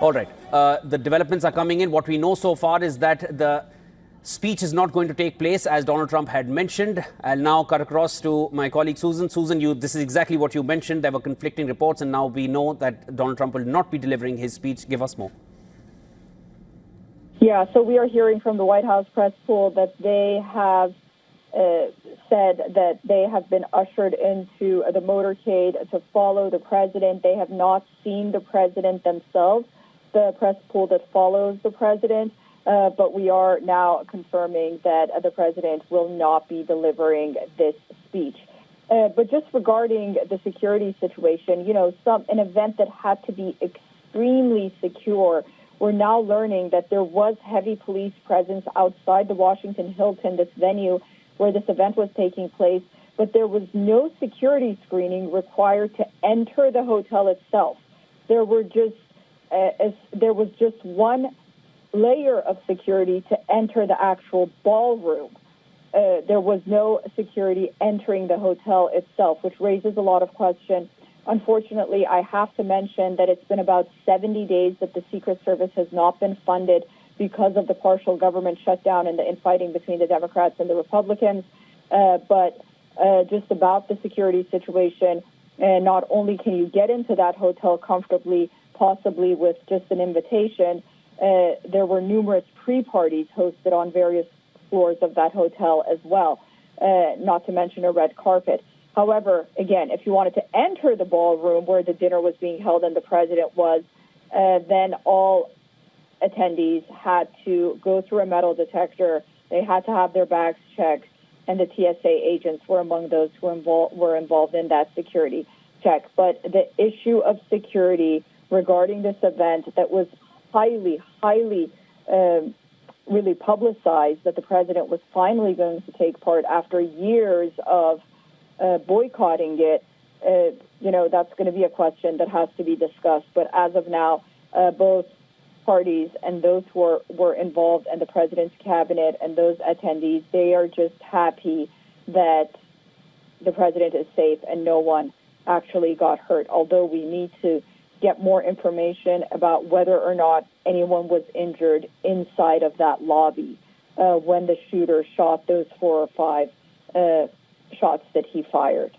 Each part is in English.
All right. The developments are coming in. What we know so far is that the speech is not going to take place, as Donald Trump had mentioned. I'll now cut across to my colleague Susan. Susan, this is exactly what you mentioned. There were conflicting reports, and now we know that Donald Trump will not be delivering his speech. Give us more. Yeah, so we are hearing from the White House press pool that they have said that they have been ushered into the motorcade to follow the president. They have not seen the president themselves, the press pool that follows the president, but we are now confirming that the president will not be delivering this speech. But just regarding the security situation, an event that had to be extremely secure, we're now learning that there was heavy police presence outside the Washington Hilton, this venue where this event was taking place, but there was no security screening required to enter the hotel itself. There was just one layer of security to enter the actual ballroom. There was no security entering the hotel itself, which raises a lot of questions. Unfortunately, I have to mention that it's been about 70 days that the Secret Service has not been funded because of the partial government shutdown and the infighting between the Democrats and the Republicans. But just about the security situation, and not only can you get into that hotel comfortably, possibly with just an invitation, there were numerous pre-parties hosted on various floors of that hotel as well, not to mention a red carpet. However, again, if you wanted to enter the ballroom where the dinner was being held and the president was, then all attendees had to go through a metal detector. They had to have their bags checked, and the TSA agents were among those who were involved in that security check. But the issue of security regarding this event that was highly really publicized, that the president was finally going to take part after years of boycotting it, that's going to be a question that has to be discussed. But as of now, both parties and those who were involved and the president's cabinet and those attendees, they are just happy that the president is safe and no one actually got hurt, although we need to get more information about whether or not anyone was injured inside of that lobby when the shooter shot those 4 or 5 shots that he fired.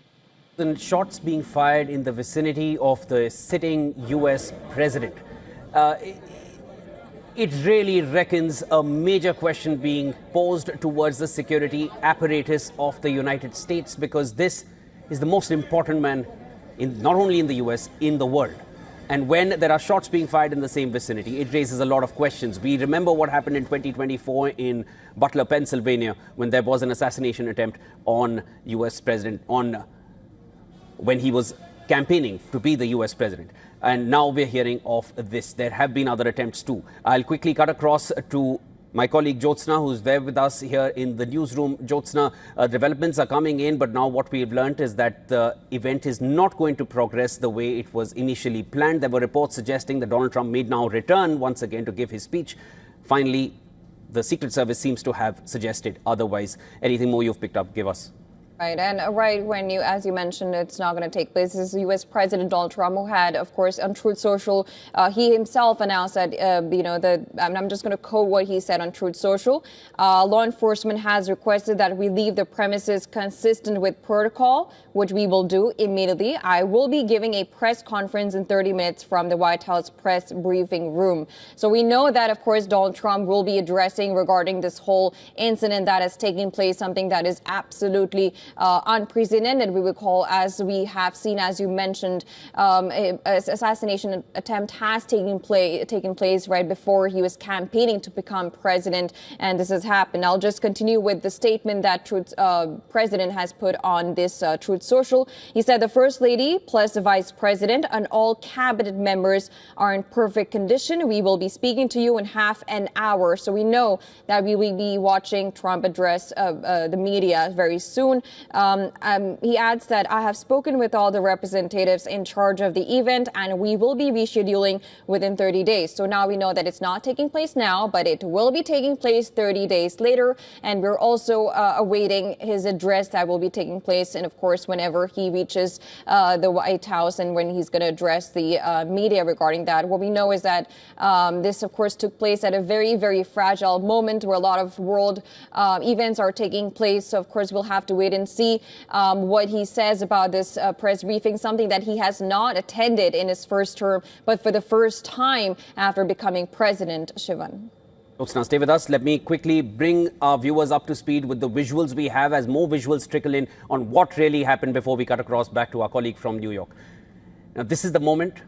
And shots being fired in the vicinity of the sitting U.S. president. It really reckons a major question being posed towards the security apparatus of the United States, because this is the most important man, not only in the U.S., in the world. And when there are shots being fired in the same vicinity, it raises a lot of questions. We remember what happened in 2024 in Butler, Pennsylvania, when there was an assassination attempt on U.S. President when he was campaigning to be the U.S. president. And now we're hearing of this. There have been other attempts too. I'll quickly cut across to my colleague Jyotsna, who's there with us here in the newsroom. Jyotsna, developments are coming in, but now what we've learned is that the event is not going to progress the way it was initially planned. There were reports suggesting that Donald Trump may now return once again to give his speech. Finally, the Secret Service seems to have suggested otherwise. Anything more you've picked up? Give us. Right, and as you mentioned, it's not going to take place. This is U.S. President Donald Trump, who had, of course, on Truth Social, he himself announced that, I'm just going to quote what he said on Truth Social. Law enforcement has requested that we leave the premises consistent with protocol, which we will do immediately. I will be giving a press conference in 30 minutes from the White House press briefing room. So we know that, of course, Donald Trump will be addressing regarding this whole incident that is taking place, something that is absolutely unprecedented, we would call, as we have seen, as you mentioned, an assassination attempt has taken place right before he was campaigning to become president, and this has happened. I'll just continue with the statement that President has put on this Truth Social. He said the First Lady plus the Vice President and all cabinet members are in perfect condition. We will be speaking to you in half an hour. So we know that we will be watching Trump address the media very soon. He adds that I have spoken with all the representatives in charge of the event, and we will be rescheduling within 30 days. So now we know that it's not taking place now, but it will be taking place 30 days later. And we're also awaiting his address that will be taking place, and of course, whenever he reaches the White House and when he's going to address the media regarding that. What we know is that this, of course, took place at a very, very fragile moment where a lot of world events are taking place. So, of course, we'll have to wait and see what he says about this press briefing, something that he has not attended in his first term, but for the first time after becoming president. Shivan. Now stay with us. Let me quickly bring our viewers up to speed with the visuals we have as more visuals trickle in on what really happened before we cut across back to our colleague from New York. Now, this is the moment